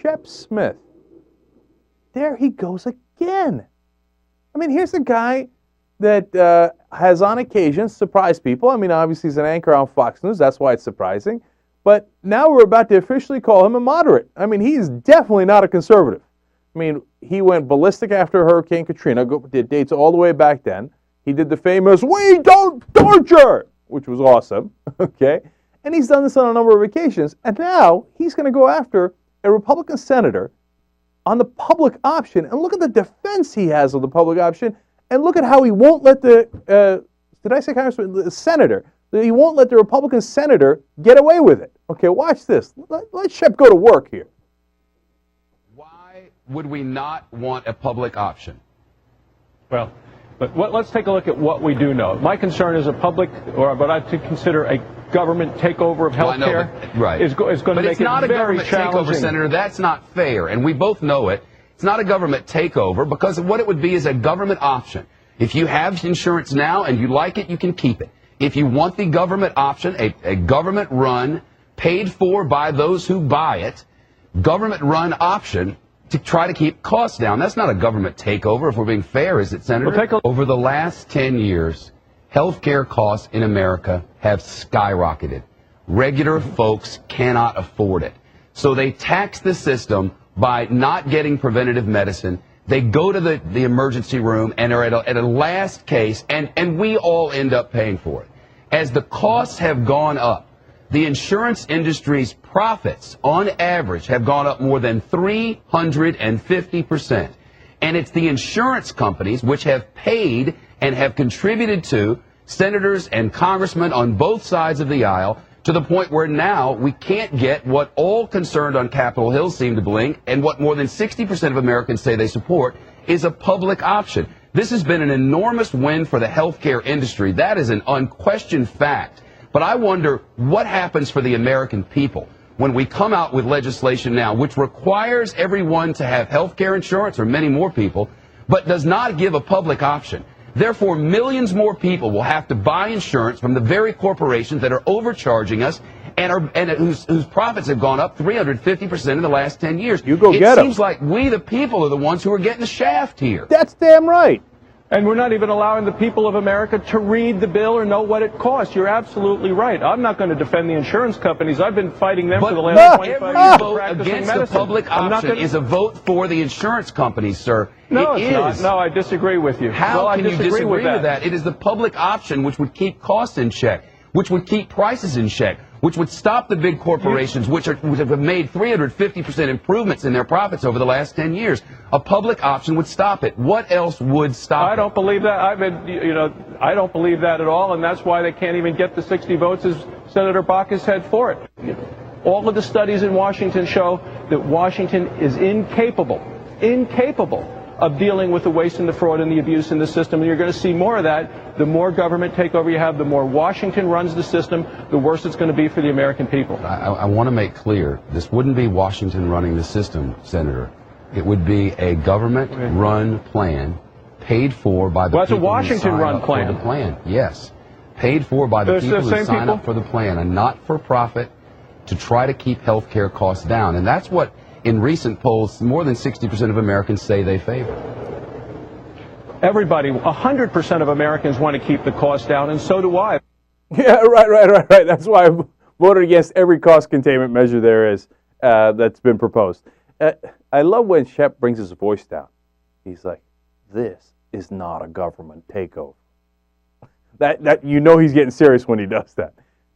Shep Smith. There he goes again. I mean, here's a guy that has on occasion surprised people. I mean, obviously he's an anchor on Fox News. That's why it's surprising. But now we're about to officially call him a moderate. I mean, he's definitely not a conservative. I mean, he went ballistic after Hurricane Katrina, did dates all the way back then. He did the famous, "We don't torture," which was awesome, okay? And he's done this on a number of occasions. And now he's going to go after a Republican senator on the public option. And look at the defense he has of the public option. And look at how he won't let the, did I say Congressman? The senator. He won't let the Republican senator get away with it. Okay, watch this. Let Shep go to work here. Why would we not want a public option? Well, but let's take a look at what we do know. My concern is a public, or what I consider a government takeover of health care, right, is going to make it very challenging. But it's not a government takeover, Senator. That's not fair, and we both know it. It's not a government takeover because what it would be is a government option. If you have insurance now and you like it, you can keep it. If you want the government option, a government-run, paid for by those who buy it, government-run option to try to keep costs down. That's not a government takeover, if we're being fair, is it, Senator? Well, over the last 10 years, health care costs in America have skyrocketed. Regular folks cannot afford it. So they tax the system by not getting preventative medicine. They go to the emergency room and are at a last case, and we all end up paying for it. As the costs have gone up, the insurance industry's profits, on average, have gone up more than 350%. And it's the insurance companies which have paid and have contributed to senators and congressmen on both sides of the aisle to the point where now we can't get what all concerned on Capitol Hill seem to blink, and what more than 60% of Americans say they support, is a public option. This has been an enormous win for the healthcare industry. That is an unquestioned fact. But I wonder what happens for the American people when we come out with legislation now which requires everyone to have health care insurance, or many more people, but does not give a public option. Therefore, millions more people will have to buy insurance from the very corporations that are overcharging us and whose profits have gone up 350% in the last 10 years. You go get them. It seems like we, the people, are the ones who are getting the shaft here. That's damn right. And we're not even allowing the people of America to read the bill or know what it costs. You're absolutely right. I'm not going to defend the insurance companies. I've been fighting them for the last 25 years. Every vote against the public option is a vote for the insurance companies, sir. No, it's not. No, I disagree with you. How can you disagree with that? It is the public option which would keep costs in check, which would keep prices in check, which would stop the big corporations, which have made 350% improvements in their profits over the last 10 years. A public option would stop it. What else would stop it? I don't believe that. I don't believe that at all, and that's why they can't even get the 60 votes, as Senator Baucus had for it. All of the studies in Washington show that Washington is incapable of dealing with the waste and the fraud and the abuse in the system. And you're going to see more of that. The more government takeover you have, the more Washington runs the system, the worse it's going to be for the American people. I want to make clear, this wouldn't be Washington running the system, Senator. It would be a government-run plan paid for by the people a Washington-run plan. For the plan. Yes. Paid for by the people who sign up for the plan, a not-for-profit to try to keep health care costs down. And that's what, in recent polls, more than 60% of Americans say they favor. Everybody, 100% of Americans want to keep the cost down, and so do I. Yeah, right. That's why I voted against every cost containment measure there is that's been proposed. I love when Shep brings his voice down. He's like, "This is not a government takeover." That you know he's getting serious when he does that.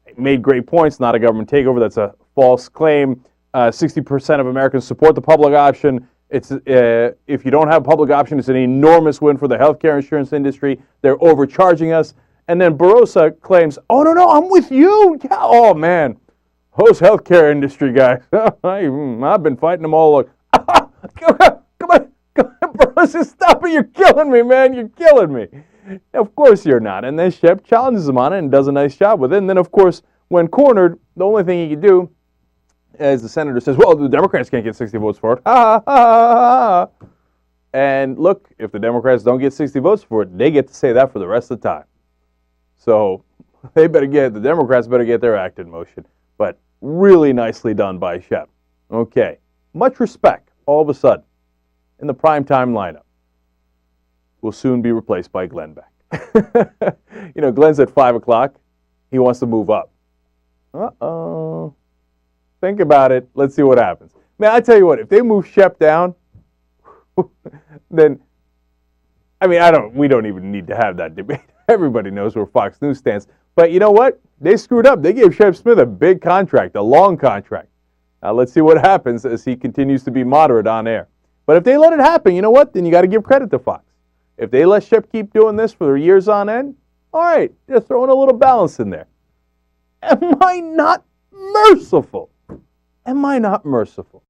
He made great points. Not a government takeover. That's a false claim. 60% of Americans support the public option. It's if you don't have a public option, it's an enormous win for the healthcare insurance industry. They're overcharging us. And then Barroso claims, "Oh no, I'm with you." Yeah, oh man, those healthcare industry guys. I've been fighting them all. Come on, Barroso, stop it! You're killing me, man. You're killing me. Of course you're not. And then Shep challenges him on it and does a nice job with it. And then of course, when cornered, the only thing he can do, as the senator says, "Well, the Democrats can't get 60 votes for it." And look, if the Democrats don't get 60 votes for it, they get to say that for the rest of the time. So the Democrats better get their act in motion. But really nicely done by Shep. Okay, much respect all of a sudden in the primetime lineup will soon be replaced by Glenn Beck. Glenn's at 5 o'clock. He wants to move up. Uh-oh. Think about it. Let's see what happens. Man, I tell you what, if they move Shep down, then, we don't even need to have that debate. Everybody knows where Fox News stands. But you know what? They screwed up. They gave Shep Smith a big contract, a long contract. Now let's see what happens as he continues to be moderate on air. But if they let it happen, you know what? Then you got to give credit to Fox. If they let Shep keep doing this for years on end, all right, just throwing a little balance in there. Am I not merciful? Am I not merciful?